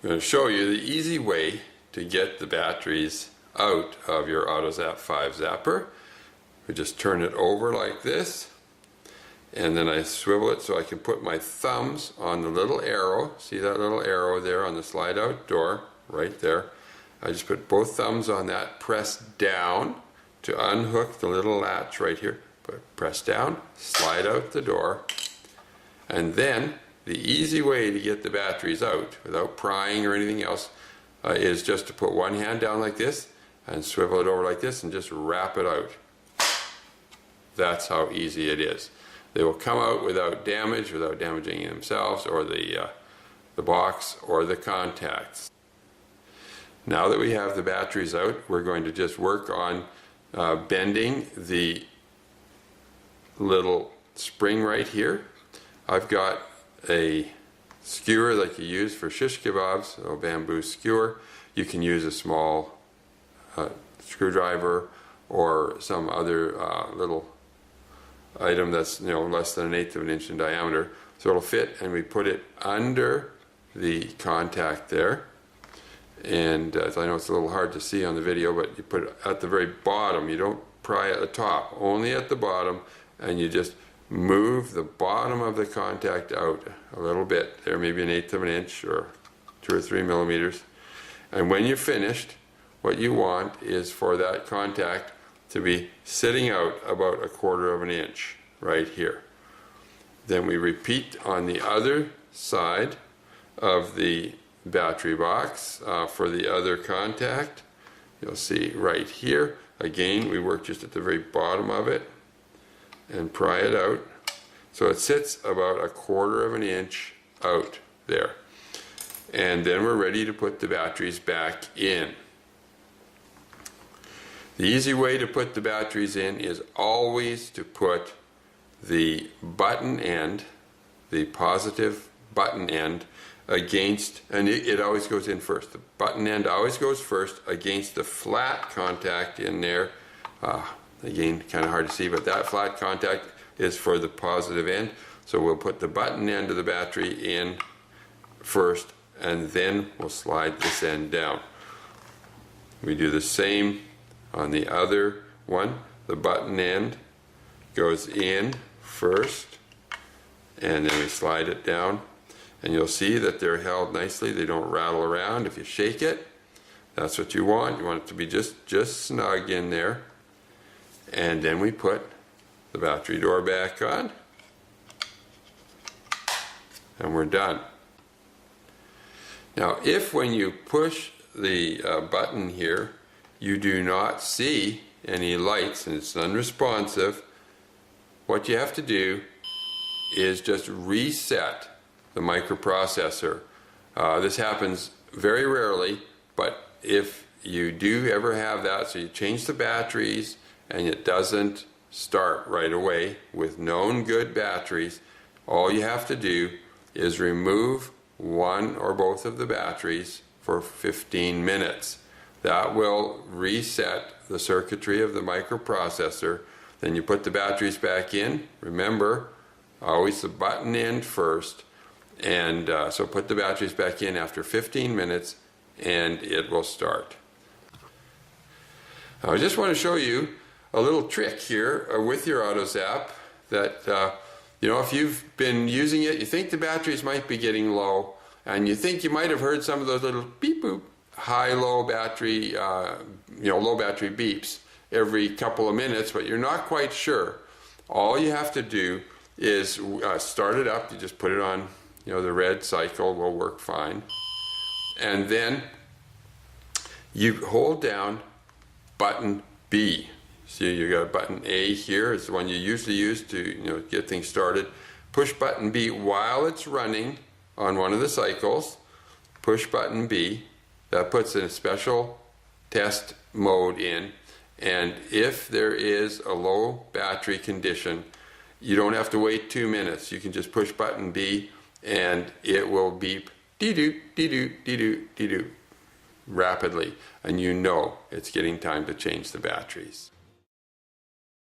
I'm going to show you the easy way to get the batteries out of your AutoZap 5 zapper. We just turn it over like this, and then I swivel it so I can put my thumbs on the little arrow. See that little arrow there on the slide out door? Right there. I just put both thumbs on that, press down to unhook the little latch right here. Press down, slide out the door, and then the easy way to get the batteries out without prying or anything else is just to put one hand down like this and swivel it over like this and just wrap it out. That's how easy it is. They will come out without damage, without damaging themselves or the box or the contacts. Now that we have the batteries out, we're going to just work on bending the little spring right here. I've got a skewer like you use for shish kebabs, a bamboo skewer. You can use a small screwdriver or some other little item that's less than 1/8 of an inch in diameter. So it'll fit, and we put it under the contact there. And I know it's a little hard to see on the video, but you put it at the very bottom. You don't pry at the top, only at the bottom, and you just move the bottom of the contact out a little bit there, maybe 1/8 of an inch or 2 or 3 millimeters. And when you're finished, what you want is for that contact to be sitting out about 1/4 of an inch right here. Then we repeat on the other side of the battery box for the other contact. You'll see right here, again, we work just at the very bottom of it and pry it out so it sits about 1/4 of an inch out there. And then we're ready to put the batteries back in. The easy way to put the batteries in is always to put the button end, the positive button end, against, and it always goes in first. The button end always goes first against the flat contact in there. Again, kind of hard to see, but that flat contact is for the positive end. So we'll put the button end of the battery in first, and then we'll slide this end down. We do the same on the other one. The button end goes in first, and then we slide it down. And you'll see that they're held nicely. They don't rattle around if you shake it. That's what you want. You want it to be just snug in there. And then we put the battery door back on. And we're done. Now, if when you push the button here, you do not see any lights and it's unresponsive, what you have to do is just reset the microprocessor. This happens very rarely, but if you do ever have that, so you change the batteries and it doesn't start right away with known good batteries, all you have to do is remove one or both of the batteries for 15 minutes. That will reset the circuitry of the microprocessor. Then you put the batteries back in. Remember, always the button end first. And so put the batteries back in after 15 minutes and it will start. Now, I just want to show you a little trick here with your AutoZap that if you've been using it, you think the batteries might be getting low, and you think you might have heard some of those little beep boop high-low battery low battery beeps every couple of minutes, but you're not quite sure. All you have to do is start it up. You just put it on, the red cycle will work fine. And then you hold down button B. See, you got button A here. It's the one you usually use to get things started. Push button B while it's running on one of the cycles. Push button B. That puts in a special test mode in. And if there is a low battery condition, you don't have to wait 2 minutes. You can just push button B and it will beep dee-doo, dee-doo, dee-doo, dee-doo rapidly, and it's getting time to change the batteries.